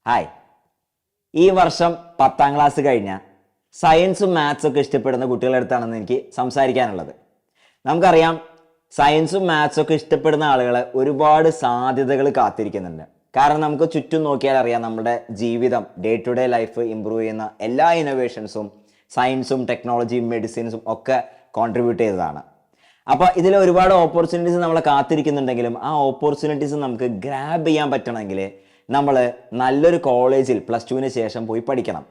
Hi. ഈ വർഷം 10ാം class കഴിഞ്ഞ സയൻസും മാത്സും ഒക്കെ ഇഷ്ടപ്പെടുന്ന കുട്ടികളുടെ അടുത്താണെന്ന് എനിക്ക് സംസാരിക്കാനുള്ളത്. നമുക്കറിയാം, സയൻസും മാത്സും ഒക്കെ ഇഷ്ടപ്പെടുന്ന ആളുകൾ ഒരുപാട് സാധ്യതകൾ കാത്തിരിക്കുന്നുണ്ട്. കാരണം നമുക്ക് ചുറ്റും നോക്കിയാൽ അറിയാം, നമ്മുടെ ജീവിതം, day to day life improve ചെയ്യുന്ന എല്ലാ ഇന്നോവേഷൻസും സയൻസും ടെക്നോളജിയും മെഡിസിൻസും ഒക്കെ കോൺട്രിബ്യൂട്ട് ചെയ്തതാണ്. അപ്പോൾ ഇതിൽ ഒരുപാട് ഓപ്പർച്യൂണിറ്റീസ് നമ്മളെ കാത്തിരിക്കുന്നുണ്ടെങ്കിലും ആ ഓപ്പർച്യൂണിറ്റീസ് നമുക്ക് ഗ്രാബ് ചെയ്യാൻ പറ്റണമെങ്കിൽ നമ്മൾ നല്ലൊരു കോളേജിൽ +2 ശേഷം പോയി പഠിക്കണം.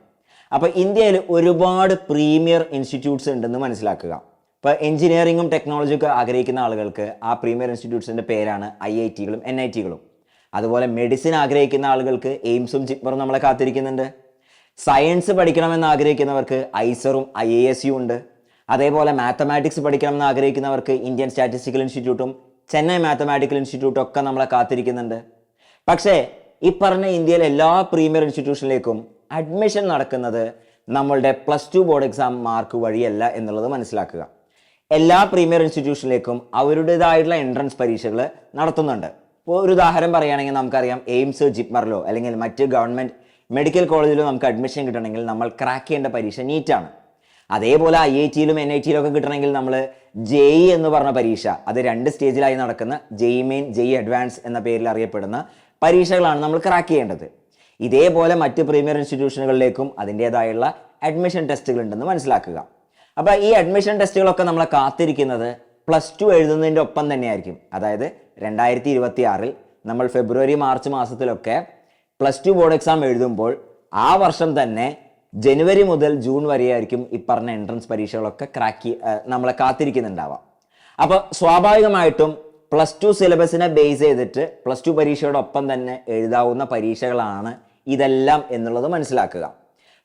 അപ്പോൾ ഇന്ത്യയിൽ ഒരുപാട് പ്രീമിയർ ഇൻസ്റ്റിറ്റ്യൂട്ട്സ് ഉണ്ടെന്ന് മനസ്സിലാക്കുക. ഇപ്പോൾ എഞ്ചിനീയറിംഗും ടെക്നോളജിയും ഒക്കെ ആഗ്രഹിക്കുന്ന ആളുകൾക്ക് ആ പ്രീമിയർ ഇൻസ്റ്റിറ്റ്യൂട്ട്സിൻ്റെ പേരാണ് IITകളും NITകളും. അതുപോലെ മെഡിസിൻ ആഗ്രഹിക്കുന്ന ആളുകൾക്ക് എയിംസും ജിപ്മറും നമ്മളെ കാത്തിരിക്കുന്നുണ്ട്. സയൻസ് പഠിക്കണമെന്ന് ആഗ്രഹിക്കുന്നവർക്ക് ഐസറും IISU ഉണ്ട്. അതേപോലെ മാത്തമാറ്റിക്സ് പഠിക്കണമെന്ന് ആഗ്രഹിക്കുന്നവർക്ക് ഇന്ത്യൻ സ്റ്റാറ്റിസ്റ്റിക്കൽ ഇൻസ്റ്റിറ്റ്യൂട്ടും ചെന്നൈ മാത്തമാറ്റിക്കൽ ഇൻസ്റ്റിറ്റ്യൂട്ടും ഒക്കെ നമ്മളെ കാത്തിരിക്കുന്നുണ്ട്. പക്ഷേ ഈ പറഞ്ഞ ഇന്ത്യയിലെ എല്ലാ പ്രീമിയർ ഇൻസ്റ്റിറ്റ്യൂഷനിലേക്കും അഡ്മിഷൻ നടക്കുന്നത് നമ്മളുടെ +2 ബോർഡ് എക്സാം മാർക്ക് വഴിയല്ല എന്നുള്ളത് മനസ്സിലാക്കുക. എല്ലാ പ്രീമിയർ ഇൻസ്റ്റിറ്റ്യൂഷനിലേക്കും അവരുടേതായിട്ടുള്ള എൻട്രൻസ് പരീക്ഷകൾ നടത്തുന്നുണ്ട്. ഇപ്പോൾ ഒരു ഉദാഹരണം പറയുകയാണെങ്കിൽ നമുക്കറിയാം, എയിംസ്, ജിപ്മറിലോ അല്ലെങ്കിൽ മറ്റ് ഗവൺമെൻറ് മെഡിക്കൽ കോളേജിലോ നമുക്ക് അഡ്മിഷൻ കിട്ടണമെങ്കിൽ നമ്മൾ ക്രാക്ക് ചെയ്യേണ്ട പരീക്ഷ നീറ്റാണ്. അതേപോലെ IITയിലും NITയിലും ഒക്കെ കിട്ടണമെങ്കിൽ നമ്മൾ JEE എന്ന് പറഞ്ഞ പരീക്ഷ, അത് 2 സ്റ്റേജിലായി നടക്കുന്ന JEE മെയിൻ, JEE അഡ്വാൻസ് എന്ന പേരിൽ അറിയപ്പെടുന്ന പരീക്ഷകളാണ് നമ്മൾ ക്രാക്ക് ചെയ്യേണ്ടത്. ഇതേപോലെ മറ്റ് പ്രീമിയർ ഇൻസ്റ്റിറ്റ്യൂഷനുകളിലേക്കും അതിൻ്റേതായുള്ള അഡ്മിഷൻ ടെസ്റ്റുകൾ ഉണ്ടെന്ന് മനസ്സിലാക്കുക. അപ്പോൾ ഈ അഡ്മിഷൻ ടെസ്റ്റുകളൊക്കെ നമ്മളെ കാത്തിരിക്കുന്നത് +2 എഴുതുന്നതിൻ്റെ ഒപ്പം തന്നെയായിരിക്കും. അതായത് 2026 നമ്മൾ ഫെബ്രുവരി മാർച്ച് മാസത്തിലൊക്കെ +2 ബോർഡ് എക്സാം എഴുതുമ്പോൾ ആ വർഷം തന്നെ ജനുവരി മുതൽ ജൂൺ വരെയായിരിക്കും ഈ പറഞ്ഞ എൻട്രൻസ് പരീക്ഷകളൊക്കെ നമ്മളെ കാത്തിരിക്കുന്നുണ്ടാവാം. അപ്പോൾ സ്വാഭാവികമായിട്ടും +2 സിലബസിനെ ബേസ് ചെയ്തിട്ട് +2 പരീക്ഷയോടൊപ്പം തന്നെ എഴുതാവുന്ന പരീക്ഷകളാണ് ഇതെല്ലാം എന്നുള്ളത് മനസ്സിലാക്കുക.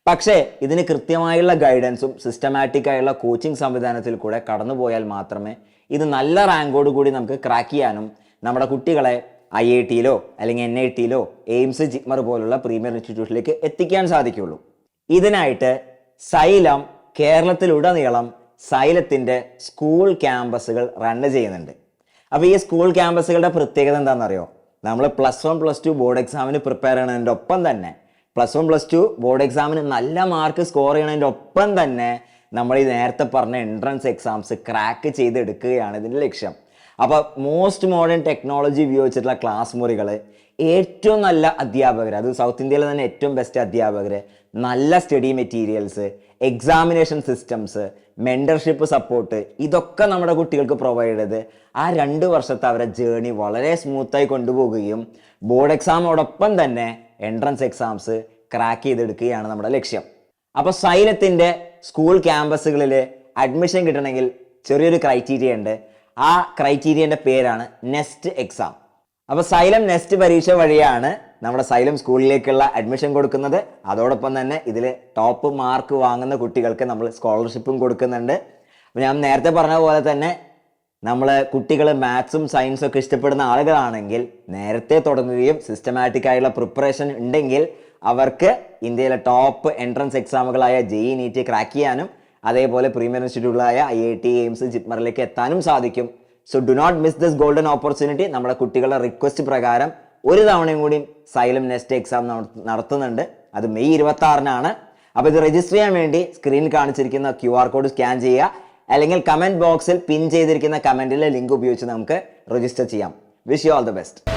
പക്ഷേ ഇതിന് കൃത്യമായുള്ള ഗൈഡൻസും സിസ്റ്റമാറ്റിക് ആയുള്ള കോച്ചിങ് സംവിധാനത്തിൽ കൂടെ കടന്നുപോയാൽ മാത്രമേ ഇത് നല്ല റാങ്കോട് കൂടി നമുക്ക് ക്രാക്ക് ചെയ്യാനും നമ്മുടെ കുട്ടികളെ IITയിലോ അല്ലെങ്കിൽ NITയിലോ എയിംസ്, ജിപ്മർ പോലുള്ള പ്രീമിയർ ഇൻസ്റ്റിറ്റ്യൂട്ടിലേക്ക് എത്തിക്കാൻ സാധിക്കുകയുള്ളൂ. ഇതിനായിട്ട് സൈലം കേരളത്തിലുടനീളം സൈലത്തിൻ്റെ സ്കൂൾ ക്യാമ്പസുകൾ റൺ ചെയ്യുന്നുണ്ട്. അപ്പോൾ ഈ സ്കൂൾ ക്യാമ്പസുകളുടെ പ്രത്യേകത എന്താണെന്നറിയോ? നമ്മൾ +1 +2 ബോർഡ് എക്സാമിന് പ്രിപ്പയർ ചെയ്യണതിൻ്റെ ഒപ്പം തന്നെ +1 +2 ബോർഡ് എക്സാമിന് നല്ല മാർക്ക് സ്കോർ ചെയ്യണതിൻ്റെ ഒപ്പം തന്നെ നമ്മൾ ഈ നേരത്തെ പറഞ്ഞ എൻട്രൻസ് എക്സാംസ് ക്രാക്ക് ചെയ്തെടുക്കുകയാണ് ഇതിൻ്റെ ലക്ഷ്യം. അപ്പോൾ മോസ്റ്റ് മോഡേൺ ടെക്നോളജി ഉപയോഗിച്ചിട്ടുള്ള ക്ലാസ് മുറികൾ, ഏറ്റവും നല്ല അധ്യാപകർ, അത് സൗത്ത് ഇന്ത്യയിലെ തന്നെ ഏറ്റവും ബെസ്റ്റ് അധ്യാപകർ, നല്ല study materials, examination systems, mentorship support, ഇതൊക്കെ നമ്മുടെ കുട്ടികൾക്ക് പ്രൊവൈഡ് ചെയ്ത് ആ 2 വർഷത്തെ അവരുടെ ജേർണി വളരെ സ്മൂത്തായി കൊണ്ടുപോകുകയും ബോർഡ് എക്സാമോടൊപ്പം തന്നെ എൻട്രൻസ് എക്സാംസ് ക്രാക്ക് ചെയ്തെടുക്കുകയാണ് നമ്മുടെ ലക്ഷ്യം. അപ്പോൾ സൈലത്തിൻ്റെ സ്കൂൾ ക്യാമ്പസുകളിൽ അഡ്മിഷൻ കിട്ടണമെങ്കിൽ ചെറിയൊരു ക്രൈറ്റീരിയ ഉണ്ട്. ആ ക്രൈറ്റീരിയൻ്റെ പേരാണ് നെസ്റ്റ് എക്സാം. അപ്പോൾ സൈലം നെസ്റ്റ് പരീക്ഷ വഴിയാണ് നമ്മുടെ സൈലം സ്കൂളിലേക്കുള്ള അഡ്മിഷൻ കൊടുക്കുന്നത്. അതോടൊപ്പം തന്നെ ഇതിൽ ടോപ്പ് മാർക്ക് വാങ്ങുന്ന കുട്ടികൾക്ക് നമ്മൾ സ്കോളർഷിപ്പും കൊടുക്കുന്നുണ്ട്. അപ്പോൾ ഞാൻ നേരത്തെ പറഞ്ഞ പോലെ തന്നെ നമ്മൾ കുട്ടികൾ മാത്സും സയൻസും ഒക്കെ ഇഷ്ടപ്പെടുന്ന ആളുകളാണെങ്കിൽ നേരത്തെ തുടങ്ങുകയും സിസ്റ്റമാറ്റിക് ആയിട്ടുള്ള പ്രിപ്പറേഷൻ ഉണ്ടെങ്കിൽ അവർക്ക് ഇന്ത്യയിലെ ടോപ്പ് എൻട്രൻസ് എക്സാമുകളായ JEE, NEET ക്രാക്ക് ചെയ്യാനും അതേപോലെ പ്രീമിയർ ഇൻസ്റ്റിറ്റ്യൂട്ടുകളായ IIT, എയിംസ്, ജിപ്മറിലേക്ക് എത്താനും സാധിക്കും. So do not miss this golden opportunity. നമ്മുടെ കുട്ടികളുടെ റിക്വസ്റ്റ് പ്രകാരം ഒരു തവണയും കൂടി സൈലം നെസ്റ്റ് എക്സാം നടത്തുന്നുണ്ട്. അത് മെയ് 26-നാണ്. അപ്പോൾ ഇത് രജിസ്റ്റർ ചെയ്യാൻ വേണ്ടി സ്ക്രീനിൽ കാണിച്ചിരിക്കുന്ന QR കോഡ് സ്കാൻ ചെയ്യുക, അല്ലെങ്കിൽ കമൻറ്റ് ബോക്സിൽ പിൻ ചെയ്തിരിക്കുന്ന കമൻറ്റിലെ ലിങ്ക് ഉപയോഗിച്ച് നമുക്ക് രജിസ്റ്റർ ചെയ്യാം. Wish you all the best.